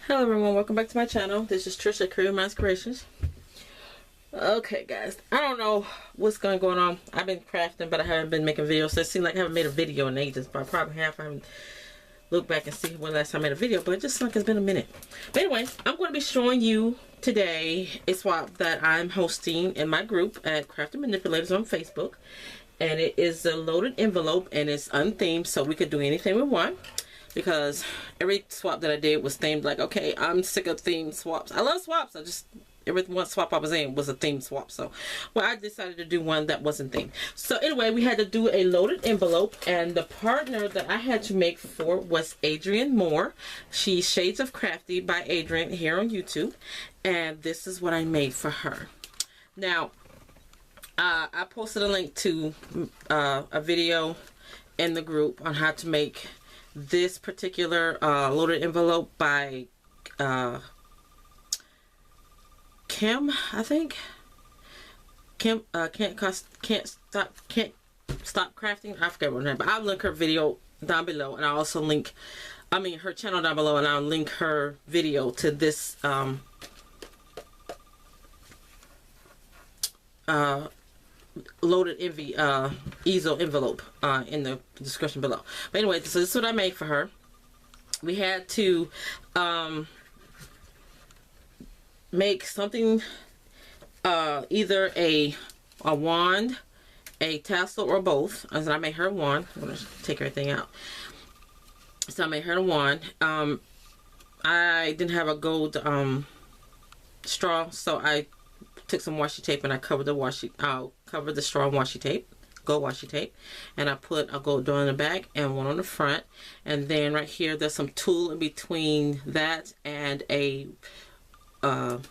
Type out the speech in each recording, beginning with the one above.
Hello everyone, welcome back to my channel. This is Trisha, Career Minds Creations. Okay guys, I don't know what's going on. I've been crafting, but I haven't been making videos. So it seems like I haven't made a video in ages, but I probably have. I haven't looked back and see when last time I made a video, but it just like it's been a minute. But anyway, I'm going to be showing you today a swap that I'm hosting in my group at Crafting Manipulators on Facebook. And it is a loaded envelope and it's unthemed, so we could do anything we want. Because every swap that I did was themed. Like, okay, I'm sick of themed swaps. I love swaps. Every one swap I was in was a themed swap. So, well, I decided to do one that wasn't themed. So anyway, we had to do a loaded envelope, and the partner that I had to make for was Adrienne Moore. She's Shades of Crafty by Adrienne here on YouTube, and this is what I made for her. Now, I posted a link to a video in the group on how to make this particular loaded envelope by Kim, I think. Kim Kan't Stop Krafting. I forget what her name, but I'll link her video down below, and I'll also link, her channel down below, and I'll link her video to this loaded easel envelope in the description below. But anyway, so this is what I made for her. We had to make something, either a wand, a tassel, or both. As I made her a wand. I'm gonna take everything out. So I made her a wand. I didn't have a gold straw, so I took some washi tape and I covered the covered the straw in washi tape, gold washi tape, and I put a gold door in the back and one on the front. And then right here there's some tulle in between that and a what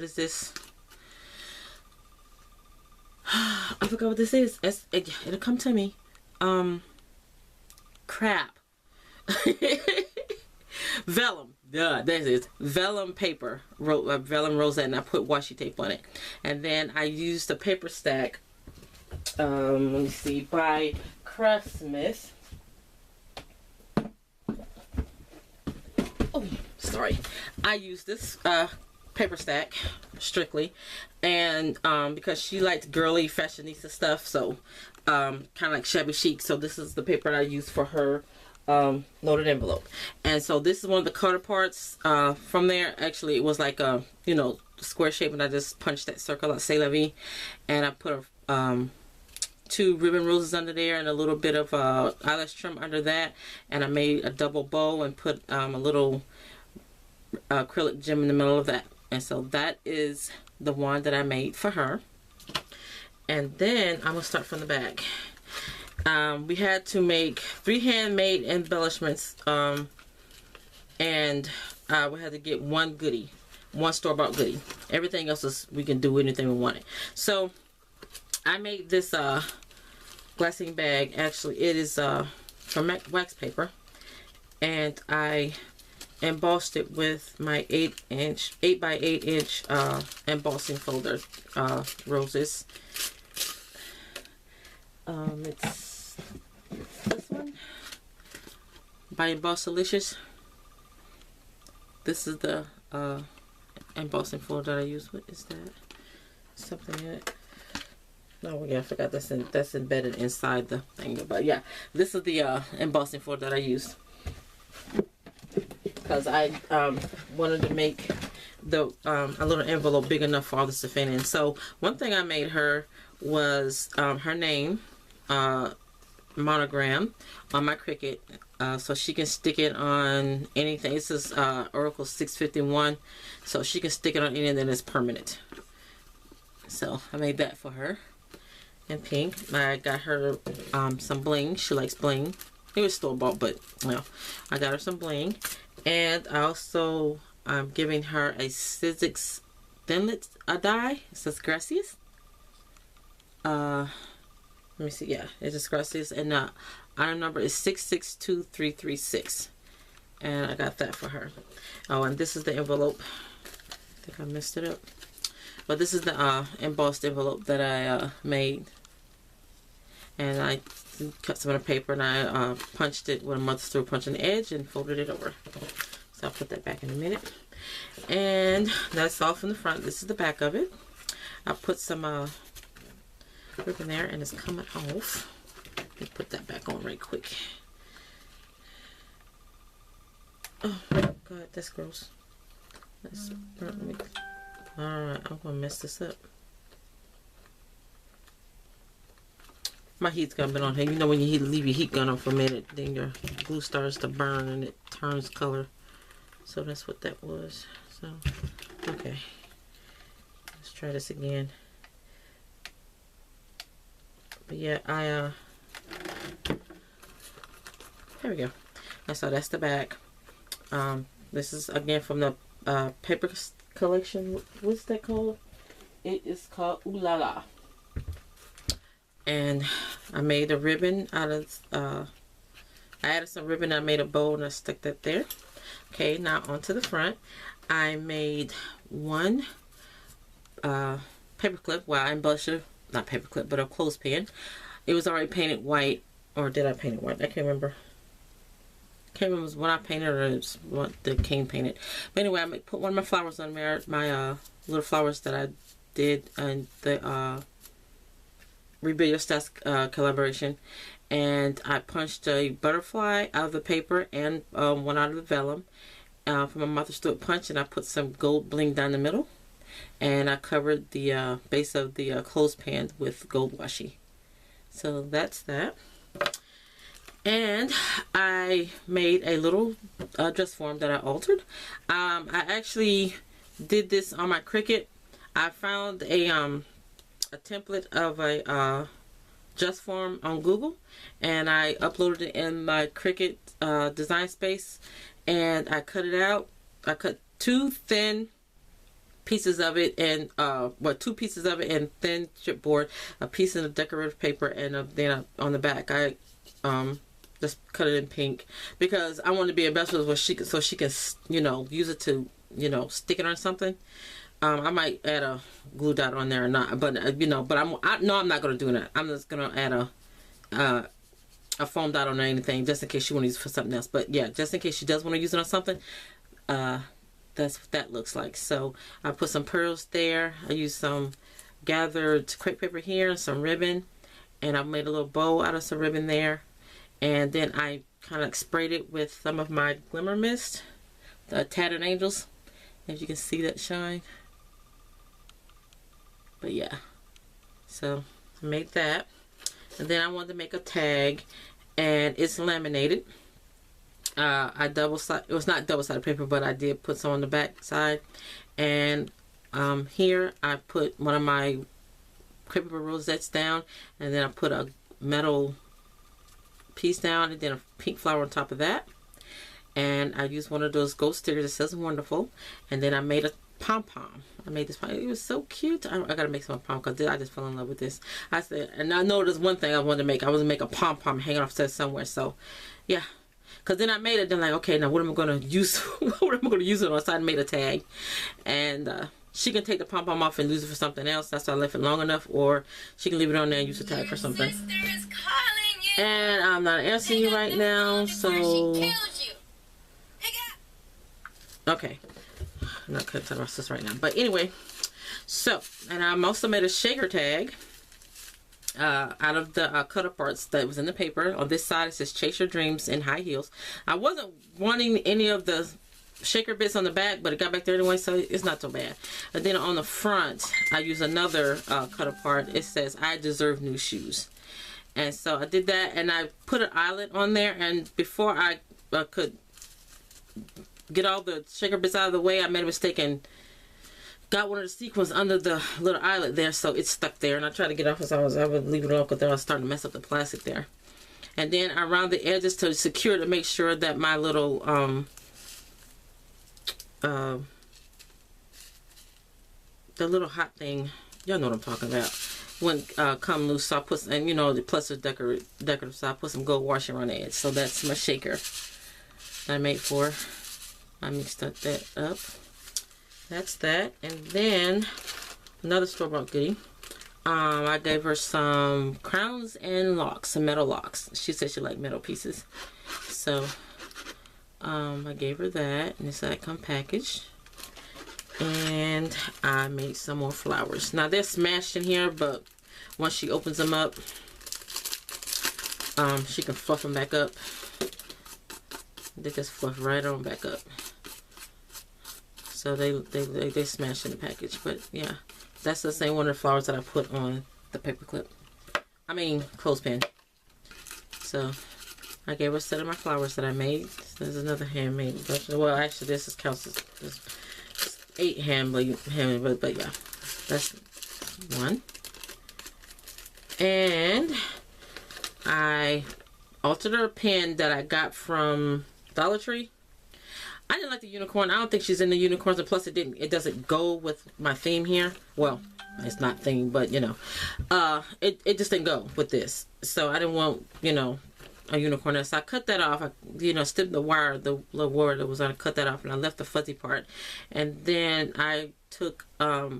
is this? I forgot what this is. It'll come to me. Crap. Vellum. Yeah, that is vellum paper, vellum rosette, and I put washi tape on it. And then I used a paper stack, let me see, by Craftsmith. Oh, sorry. I used this paper stack strictly, and because she likes girly fashionista stuff, so kind of like shabby chic. So this is the paper that I used for her loaded envelope. And so this is one of the cutter parts from there. Actually, it was like a square shape, and I just punched that circle out, say la vie, and I put a 2 ribbon roses under there and a little bit of eyelash trim under that, and I made a double bow and put a little acrylic gem in the middle of that. And so that is the one that I made for her. And then I'm gonna start from the back. We had to make 3 handmade embellishments, and we had to get one store-bought goodie. Everything else is, we can do anything we wanted. So I made this glassine bag. Actually, it is from wax paper, and I embossed it with my 8 by 8 inch embossing folder roses. It's this one by Embossalicious. This is the embossing folder that I use. What is that? Something in it. Oh yeah, I forgot that's embedded inside the thing. But yeah, this is the embossing folder that I used, because I wanted to make the a little envelope big enough for all this to fit in. So one thing I made her was her name monogram on my Cricut, so she can stick it on anything. This is Oracle 651, so she can stick it on anything that is permanent. So I made that for her in pink. I got her some bling. She likes bling. It was store-bought, but I got her some bling. And I also I'm giving her a Sizzix Thinlet die. It says Gracias. Let me see. Yeah, it is Gracias, and item number is 662336, and I got that for her. Oh, and this is the envelope. I think I messed it up, but this is the embossed envelope that I made. And I cut some of the paper and I punched it with a mother through punch on the edge and folded it over. So I'll put that back in a minute. And that's all from the front. This is the back of it. I put some ribbon there and it's coming off. Let me put that back on right quick. Oh God, that's gross. That's burnt me. Alright, I'm gonna mess this up. My heat's gun been on here. You know when you leave your heat gun on for a minute, then your glue starts to burn and it turns color. So that's what that was. So, okay. Let's try this again. But yeah, there we go. So that's the back. This is again from the paper collection. What's that called? It is called Ooh La La. And I made a ribbon out of, I added some ribbon, I made a bow and I stuck that there. Okay, now onto the front. I made one paper clip, well I embellished it, not paper clip, but a clothespin. It was already painted white, or did I paint it white? I can't remember. Can't remember if it was what I painted or it was what the King painted. But anyway, I put one of my flowers on there, my little flowers that I did in the Rebuild Your Stats collaboration, and I punched a butterfly out of the paper and one out of the vellum from a Martha Stewart punch, and I put some gold bling down the middle, and I covered the base of the clothespin with gold washi. So that's that. And I made a little dress form that I altered. I actually did this on my Cricut. I found a template of a dress form on Google, and I uploaded it in my Cricut design space, and I cut it out. I cut two thin pieces of it, and two pieces of it in thin chipboard, a piece of decorative paper, and then on the back I just cut it in pink because I wanted to be ambitious where so she can use it to stick it on something. I might add a glue dot on there or not, but but I'm not gonna do that. I'm just gonna add a foam dot on or anything just in case she want to use it for something else. But yeah, just in case she does want to use it on something, that's what that looks like. So I put some pearls there. I used some gathered crepe paper here and some ribbon, and I made a little bow out of some ribbon there. And then I kind of sprayed it with some of my glimmer mist, the Tattered Angels, as you can see that shine. But yeah, so I made that, and then I wanted to make a tag, and it's laminated. I it was not double-sided paper, but I did put some on the back side, and here I put one of my crepe paper rosettes down, and then I put a metal piece down, and then a pink flower on top of that. And I used one of those ghost stickers that says wonderful, and then I made a pom-pom. I made this pom. It was so cute. I gotta make some pom because I just fell in love with this. I said, and I know there's one thing I wanted to make. I was gonna make a pom-pom hanging off somewhere. So yeah, because then I made it. Then like, okay, now what am I gonna use? What am I gonna use it on? So I made a tag, and she can take the pom-pom off and use it for something else. That's why I left it long enough, or she can leave it on there and use the tag for something. And I'm not answering you right now, so okay. I'm not going to tell my sister right now. But anyway, so, and I also made a shaker tag out of the cut-up parts that was in the paper. On this side, it says Chase Your Dreams in High Heels. I wasn't wanting any of the shaker bits on the back, but it got back there anyway, so it's not so bad. And then on the front, I use another cut-up part. It says, I Deserve New Shoes. And so I did that, and I put an eyelet on there, and before I could get all the shaker bits out of the way, I made a mistake and got one of the sequins under the little eyelet there, so it's stuck there. And I tried to get off as I would leave it off because I was starting to mess up the plastic there. And then around the edges to secure, to make sure that my little the little hot thing, y'all know what I'm talking about, wouldn't come loose. So I put, and plus the decorative, so I put some gold washi around the edge. So that's my shaker that I made for. I mixed that up. That's that. And then another store-bought goodie. I gave her some crowns and locks, some metal locks. She said she liked metal pieces. So I gave her that, and it's that come packaged. And I made some more flowers. Now they're smashed in here, but once she opens them up, she can fluff them back up. They just fluff right on back up. So they smashed in the package. But yeah, that's the same one of the flowers that I put on the paper clip. I mean clothespin. So I gave her a set of my flowers that I made. There's another handmade version. Well, actually, this is counts as 8 handmade, but yeah, that's one. And I altered her pen that I got from Dollar Tree. I didn't like the unicorn. I don't think she's in the unicorns, and plus it doesn't go with my theme here. Well, it's not theme, but you know, it just didn't go with this. So I didn't want, you know, a unicorn. So I cut that off. I, you know, snipped the wire, the little wire that was on. I cut that off, and I left the fuzzy part. And then I took a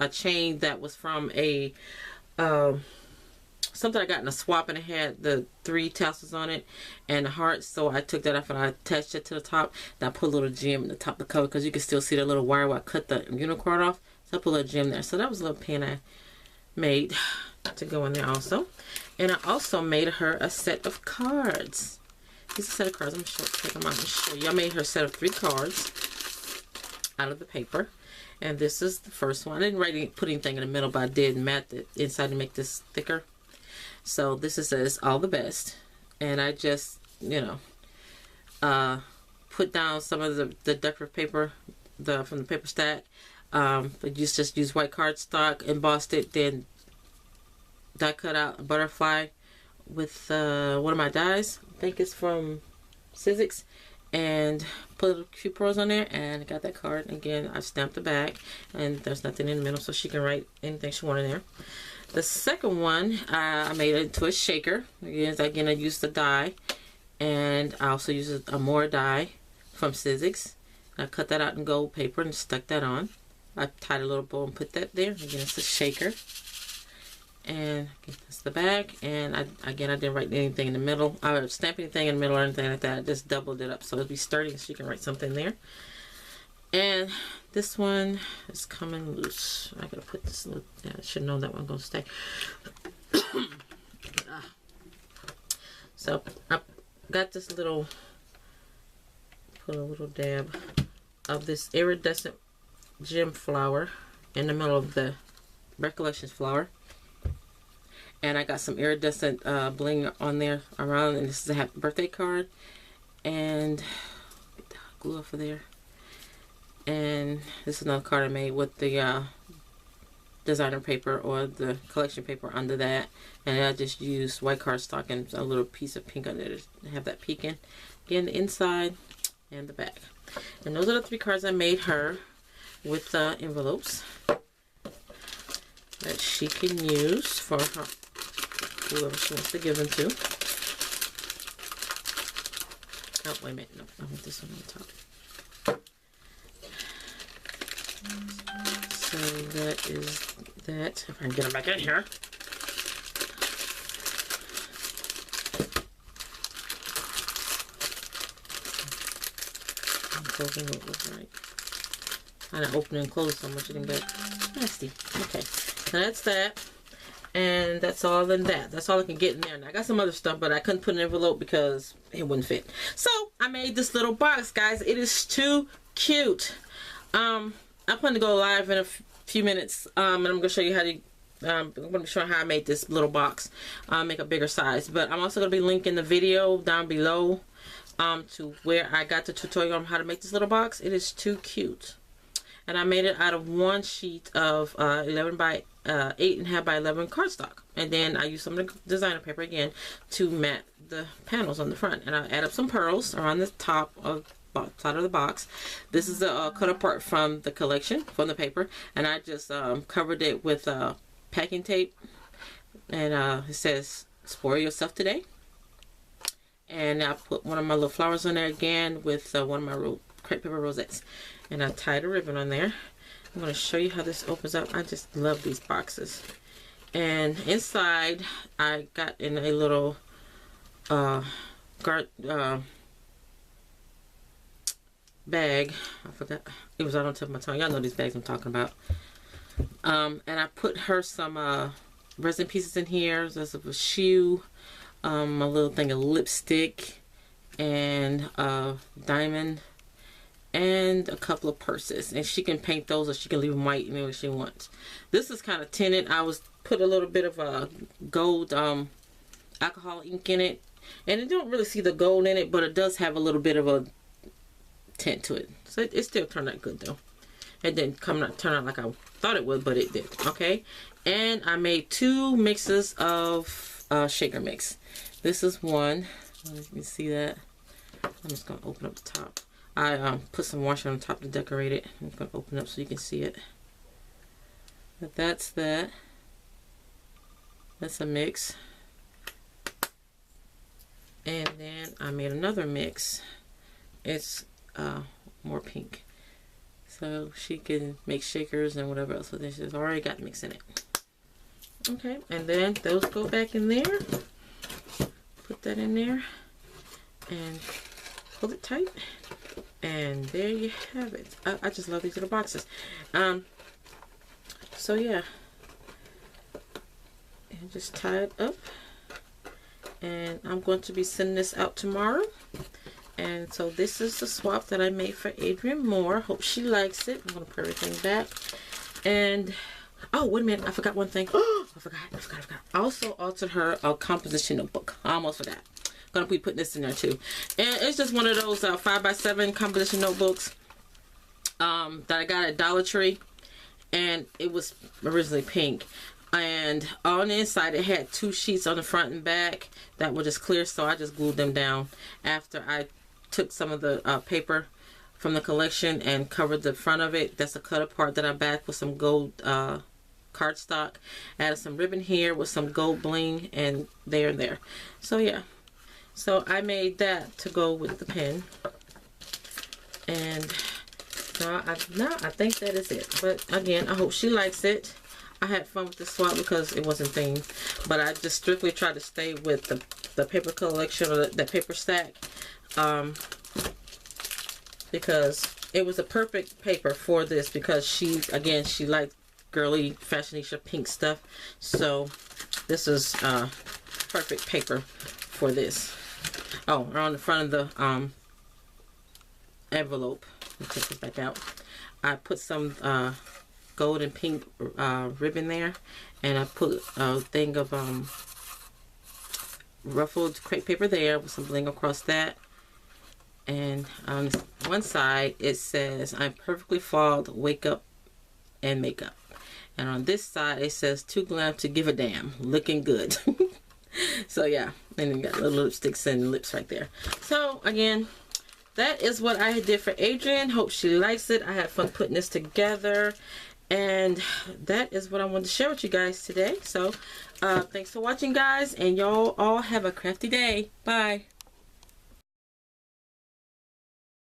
chain that was from a something I got in a swap, and it had the 3 tassels on it and the heart. So I took that off and I attached it to the top. And I put a little gem in the top of the cover because you can still see the little wire where I cut the unicorn off. So I put a little gem there. So that was a little pin I made to go in there also. And I also made her a set of cards. These are a set of cards. I'm going to take them out and show you. I made her a set of 3 cards out of the paper. And this is the first one. I didn't put anything in the middle, but I did mat the inside to make this thicker. So this says all the best. And I just, you know, put down some of the decorative paper from the paper stack. But just use white cardstock, embossed it, then die cut out a butterfly with one of my dies. I think it's from Sizzix, and put a few pearls on there, and I got that card. Again, I stamped the back, and there's nothing in the middle, so she can write anything she wanted there. The second one, I made it into a shaker. Again, I used the die, and I also used a more die from Sizzix. I cut that out in gold paper and stuck that on. I tied a little bow and put that there. Again, it's a shaker. And that's the back. And I didn't write anything in the middle. I didn't stamp anything in the middle or anything like that. I just doubled it up so it'll be sturdy and she can write something there. And this one is coming loose. I gotta put this little, yeah, I should know that one gonna stay. So I got this little, put a little dab of this iridescent gem flower in the middle of the Recollections flower. And I got some iridescent bling on there around, and this is a happy birthday card. And get the glue off of there. And this is another card I made with the designer paper or the collection paper under that. And I just used white cardstock and a little piece of pink under it to have that peeking. Again, the inside and the back. And those are the 3 cards I made her with envelopes that she can use for her, whoever she wants to give them to. Oh, wait a minute. No, I want this one on the top. So that is that. If I can get them back in here. I'm hoping it was right. I didn't open and close so much it didn't get nasty. Okay, so that's that. And that's all in that. That's all I can get in there. And I got some other stuff, but I couldn't put an envelope because it wouldn't fit. So I made this little box, guys. It is too cute. I'm planning to go live in a few minutes, and I'm gonna show you how to. I'm gonna show you how I made this little box. Make a bigger size, but I'm also gonna be linking the video down below to where I got the tutorial on how to make this little box. It is too cute. And I made it out of one sheet of 11 by 8.5 by 11 cardstock. And then I used some of the designer paper again to mat the panels on the front. And I add up some pearls around the top of side of the box. This is a cut apart from the collection, from the paper. And I just covered it with packing tape. And it says, "Spoil yourself today." And I put one of my little flowers on there again with one of my crepe paper rosettes. And I tied a ribbon on there. I'm going to show you how this opens up. I just love these boxes. And inside, I got in a little bag. I forgot. It was right on top of my tongue. Y'all know these bags I'm talking about. And I put her some resin pieces in here. There's a shoe, a little thing of lipstick, and a diamond, and a couple of purses. And she can paint those, or she can leave them white, any way she wants. This is kind of tinted. I was put a little bit of a gold alcohol ink in it, and you don't really see the gold in it, but it does have a little bit of a tint to it. So it still turned out good though. It didn't turn out like I thought it would, but it did. Okay, and I made 2 mixes of shaker mix. This is one. Let me see that. I'm just gonna open up the top. I put some wash on top to decorate it. I'm gonna open up so you can see it. But that's that. That's a mix. And then I made another mix. It's more pink, so she can make shakers and whatever else. So this has already got mix in it. Okay, and then those go back in there. Put that in there and hold it tight, and there you have it. I just love these little boxes. So yeah, and just tie it up, and I'm going to be sending this out tomorrow. And so this is the swap that I made for Adrienne Moore. Hope she likes it. I'm going to put everything back. And, oh, wait a minute. I forgot one thing. Oh, I forgot. I also altered her a composition notebook. I almost forgot. I'm going to be putting this in there too. And it's just one of those 5x7 composition notebooks that I got at Dollar Tree. And it was originally pink. And on the inside, it had 2 sheets on the front and back that were just clear. So I just glued them down after I took some of the paper from the collection and covered the front of it. That's a cut apart that I backed with some gold cardstock. Added some ribbon here with some gold bling, and there. So yeah, so I made that to go with the pen. And now I think that is it. But again, I hope she likes it. I had fun with the swap because it wasn't themed, but I just strictly tried to stay with the paper collection, or the paper stack, because it was a perfect paper for this, because she liked girly fashionista pink stuff. So this is perfect paper for this. Oh, on the front of the envelope, let me take this back out. I put some gold and pink ribbon there, and I put a thing of ruffled crepe paper there with some bling across that. And on one side it says, "I'm perfectly flawed, wake up and make up." And on this side it says, "Too glam to give a damn, looking good." So yeah, and you got little lipsticks and lips right there. So again, that is what I did for Adrienne. Hope she likes it. I had fun putting this together. And that is what I wanted to share with you guys today. So thanks for watching, guys. And y'all all have a crafty day. Bye.